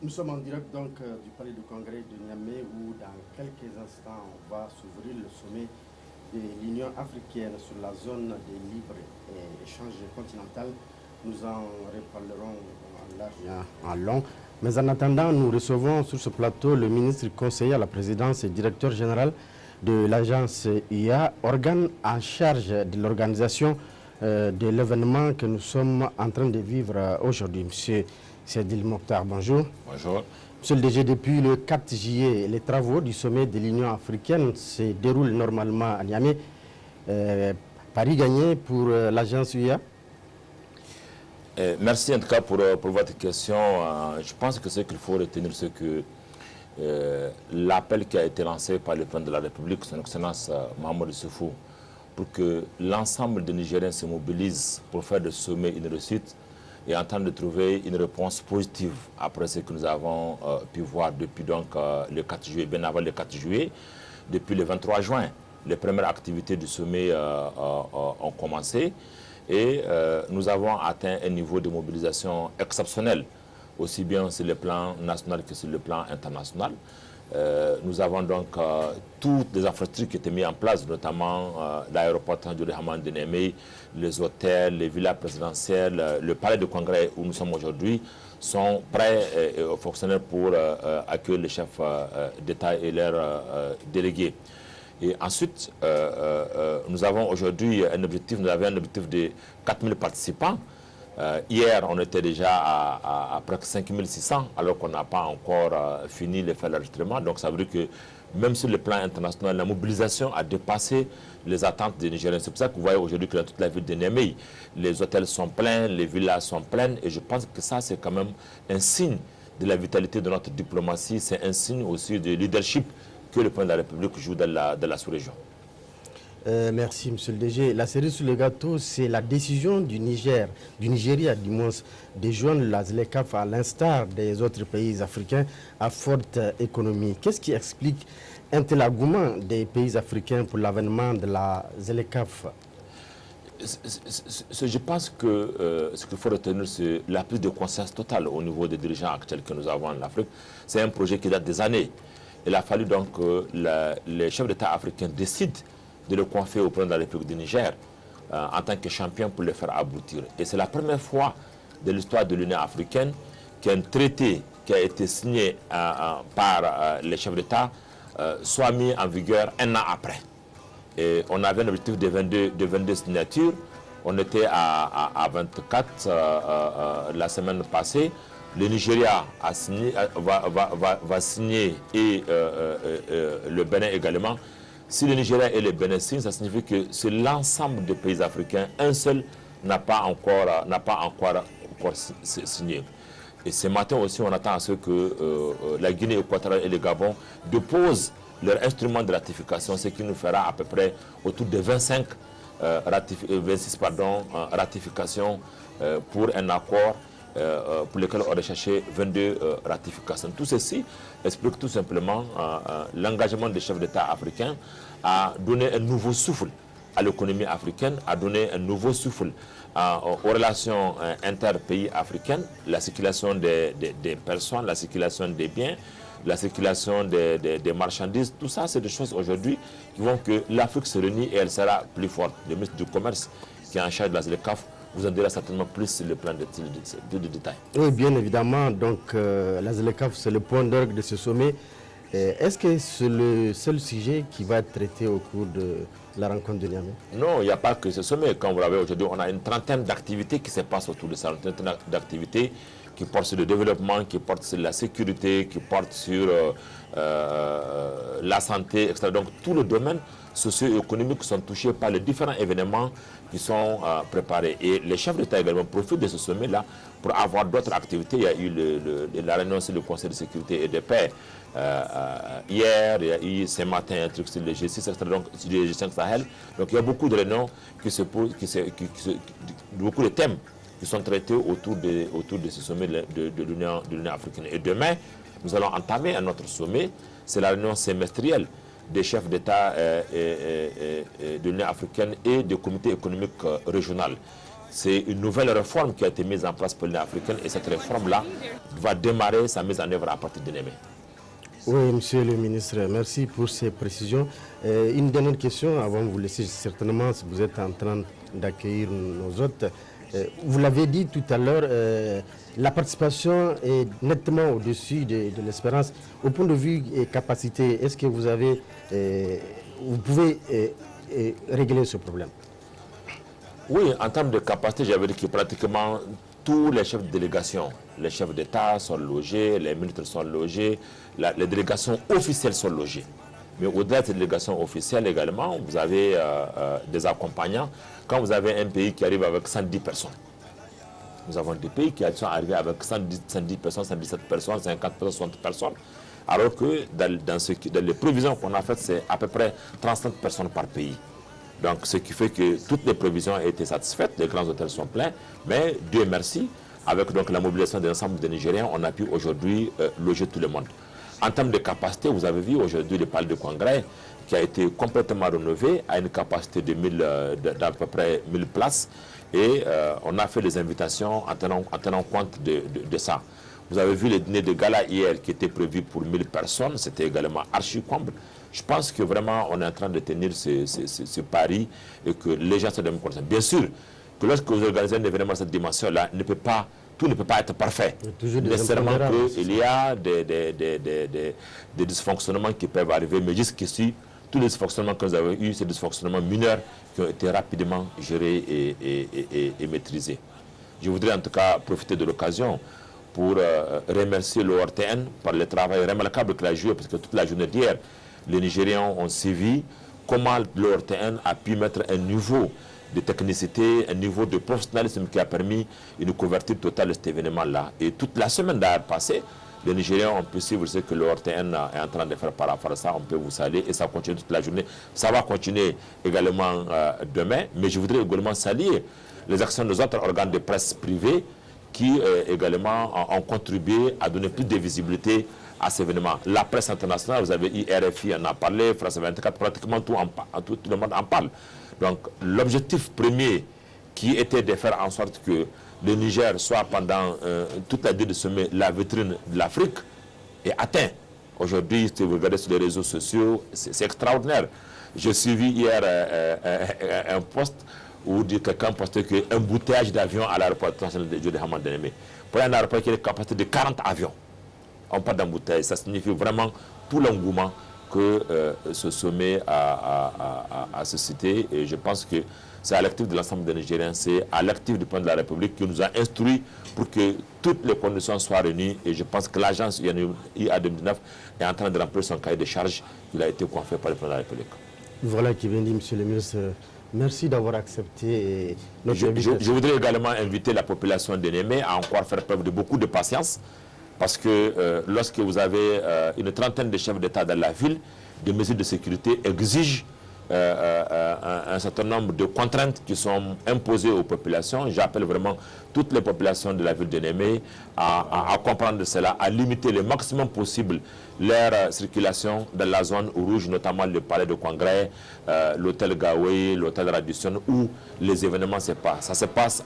Nous sommes en direct donc du palais de congrès de Niamey où dans quelques instants on va s'ouvrir le sommet de l'Union africaine sur la zone de libre et échange continental. Nous en reparlerons en large et en long. Mais en attendant, nous recevons sur ce plateau le ministre conseiller à la présidence et directeur général de l'agence IA, organe en charge de l'organisation de l'événement que nous sommes en train de vivre aujourd'hui. Monsieur Sedil Mokhtar, bonjour. Bonjour. Monsieur le DG, depuis le 4 juillet, les travaux du sommet de l'Union africaine se déroulent normalement à Niamey. Paris gagné pour l'agence IA. Merci en tout cas pour votre question. Je pense que ce qu'il faut retenir, c'est que l'appel qui a été lancé par le président de la République, son Excellence Mahamadou Issoufou, pour que l'ensemble des Nigériens se mobilisent pour faire de ce sommet une réussite, est en train de trouver une réponse positive après ce que nous avons pu voir depuis donc, le 4 juillet, bien avant le 4 juillet, depuis le 23 juin. Les premières activités du sommet ont commencé et nous avons atteint un niveau de mobilisation exceptionnel, aussi bien sur le plan national que sur le plan international. Nous avons donc toutes les infrastructures qui étaient mises en place, notamment l'aéroport Tangier Hamad de Niamey, les hôtels, les villas présidentielles, le palais de congrès où nous sommes aujourd'hui, sont prêts et fonctionnels pour accueillir les chefs d'État et leurs délégués. Et ensuite, nous avons aujourd'hui un objectif, nous avions un objectif de 4000 participants. Hier, on était déjà à près de 5600, alors qu'on n'a pas encore fini de faire l'enregistrement. Donc, ça veut dire que même sur le plan international, la mobilisation a dépassé les attentes des Nigériens. C'est pour ça que vous voyez aujourd'hui que dans toute la ville de Niamey, les hôtels sont pleins, les villas sont pleines. Et je pense que ça, c'est quand même un signe de la vitalité de notre diplomatie. C'est un signe aussi de leadership que le président de la République joue dans la sous-région. Merci, monsieur le DG. La cerise sur le gâteau, c'est la décision du Nigeria, du moins, de joindre la ZLECAf à l'instar des autres pays africains à forte économie. Qu'est-ce qui explique un tel engouement des pays africains pour l'avènement de la ZLECAf? Je pense que ce qu'il faut retenir, c'est la prise de conscience totale au niveau des dirigeants actuels que nous avons en Afrique. C'est un projet qui date des années. Il a fallu donc que les chefs d'État africains décident de le confier au président de la République du Niger en tant que champion pour le faire aboutir. Et c'est la première fois de l'histoire de l'Union africaine qu'un traité qui a été signé par les chefs d'État soit mis en vigueur un an après. Et on avait un objectif de 22 signatures. On était à 24 la semaine passée. Le Nigeria a signé, va signer et le Bénin également. Si le Nigeria et le Bénin signent, ça signifie que c'est l'ensemble des pays africains. Un seul n'a pas encore signé. Et ce matin aussi, on attend à ce que la Guinée équatoriale et le Gabon déposent leur instrument de ratification, ce qui nous fera à peu près autour de 26 ratifications pour un accord pour lequel on a cherché 22 ratifications. Tout ceci explique tout simplement l'engagement des chefs d'État africains à donner un nouveau souffle à l'économie africaine, à donner un nouveau souffle aux relations inter-pays africaines, la circulation des personnes, la circulation des biens, la circulation des marchandises. Tout ça, c'est des choses aujourd'hui qui vont que l'Afrique se réunit et elle sera plus forte. Le ministre du Commerce qui est en charge de la ZLECAf vous en dira certainement plus sur le plan de détail. Oui, bien évidemment. Donc, la ZLECAf, c'est le point d'orgue de ce sommet. Est-ce que c'est le seul sujet qui va être traité au cours de la rencontre de Niamey? Non, il n'y a pas que ce sommet. Comme vous l'avez aujourd'hui, on a une trentaine d'activités qui se passent autour de ça. Une trentaine d'activités qui portent sur le développement, qui portent sur la sécurité, qui portent sur la santé, etc. Donc, tous les domaines socio-économiques sont touchés par les différents événements qui sont préparés. Et les chefs d'État également profitent de ce sommet-là pour avoir d'autres activités. Il y a eu la réunion sur le Conseil de sécurité et de paix hier, il y a eu ce matin un truc sur le G6, etc. Donc sur le G5 Sahel. Donc il y a beaucoup de réunions beaucoup de thèmes qui sont traités autour de ce sommet de l'Union africaine. Et demain, nous allons entamer un autre sommet, c'est la réunion semestrielle des chefs d'État de l'Union africaine et du comité économique régional. c'est une nouvelle réforme qui a été mise en place pour l'Union africaine et cette réforme-là va démarrer sa mise en œuvre à partir de Niamey. Oui, monsieur le ministre, merci pour ces précisions. Une dernière question avant de vous laisser, certainement, si vous êtes en train d'accueillir nos hôtes. Vous l'avez dit tout à l'heure, la participation est nettement au-dessus de l'espérance. Au point de vue capacité, est-ce que vous pouvez régler ce problème? Oui, en termes de capacité, j'avais dit que pratiquement tous les chefs de délégation, les chefs d'État sont logés, les ministres sont logés, les délégations officielles sont logées. Mais au-delà de ces délégations officielles également, vous avez des accompagnants. Quand vous avez un pays qui arrive avec 110 personnes, nous avons des pays qui sont arrivés avec 110 personnes, 117 personnes, 50 personnes, 60 personnes. Alors que dans les prévisions qu'on a faites, c'est à peu près 35 personnes par pays. Donc, ce qui fait que toutes les prévisions ont été satisfaites, les grands hôtels sont pleins, mais Dieu merci, avec donc la mobilisation de l'ensemble des Nigériens, on a pu aujourd'hui loger tout le monde. En termes de capacité, vous avez vu aujourd'hui le palais de congrès qui a été complètement rénové à une capacité d'à peu près 1000 places et on a fait des invitations en tenant compte de ça. Vous avez vu le dîner de gala hier qui était prévu pour 1000 personnes, c'était également archi comble. Je pense que vraiment on est en train de tenir ce pari et que les gens se donnent compte. Bien sûr que lorsque vous organisez un événement de cette dimension-là, tout ne peut pas être parfait. Nécessairement qu'il y a des dysfonctionnements qui peuvent arriver, mais jusqu'ici, tous les dysfonctionnements que vous avez eus, c'est des dysfonctionnements mineurs qui ont été rapidement gérés et maîtrisés. Je voudrais en tout cas profiter de l'occasion pour remercier l'ORTN par le travail remarquable qu'il a joué, parce que toute la journée d'hier, les Nigériens ont suivi comment l'ORTN a pu mettre un niveau de technicité, un niveau de professionnalisme qui a permis une couverture totale de cet événement-là. Et toute la semaine d'ailleurs passée, les Nigériens ont pu suivre ce que l'ORTN est en train de faire par rapport à ça. On peut vous saluer et ça continue toute la journée. Ça va continuer également demain, mais je voudrais également saluer les actions des autres organes de presse privés qui également ont contribué à donner plus de visibilité à cet événement. La presse internationale, vous avez eu RFI en a parlé, France 24, pratiquement tout le monde en parle. Donc l'objectif premier qui était de faire en sorte que le Niger soit pendant toute la durée de sommet la vitrine de l'Afrique est atteint. Aujourd'hui, si vous regardez sur les réseaux sociaux, c'est extraordinaire. J'ai suivi hier un post où quelqu'un postait qu'un bouteillage d'avions à l'aéroport international de Hamad Djenné. Pour un aéroport qui a une capacité de 40 avions, on parle d'embouteillage. Ça signifie vraiment tout l'engouement que ce sommet a suscité. Et je pense que c'est à l'actif de l'ensemble des Nigériens, c'est à l'actif du président de la République qui nous a instruits pour que toutes les conditions soient réunies. Et je pense que l'agence IA 2019 est en train de remplir son cahier de charges qui a été confié par le président de la République. Voilà qui vient dit, monsieur le ministre. Merci d'avoir accepté notre invitation. Je voudrais également inviter la population de Niamey à encore faire preuve de beaucoup de patience. Parce que lorsque vous avez une trentaine de chefs d'État dans la ville, des mesures de sécurité exigent un certain nombre de contraintes qui sont imposées aux populations. J'appelle vraiment toutes les populations de la ville de Niamey à comprendre cela, à limiter le maximum possible leur circulation dans la zone rouge, notamment le palais de congrès, l'hôtel Gaoué, l'hôtel Radisson, où les événements se passent. Ça se passe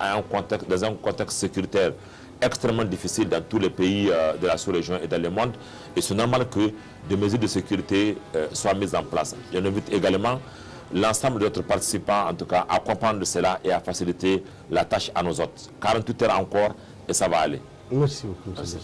dans un contexte sécuritaire extrêmement difficile dans tous les pays de la sous-région et dans le monde. Et c'est normal que des mesures de sécurité soient mises en place. J'invite également l'ensemble d'autres participants, en tout cas, à comprendre cela et à faciliter la tâche à nos hôtes. 48 heures encore et ça va aller. Merci beaucoup. Merci.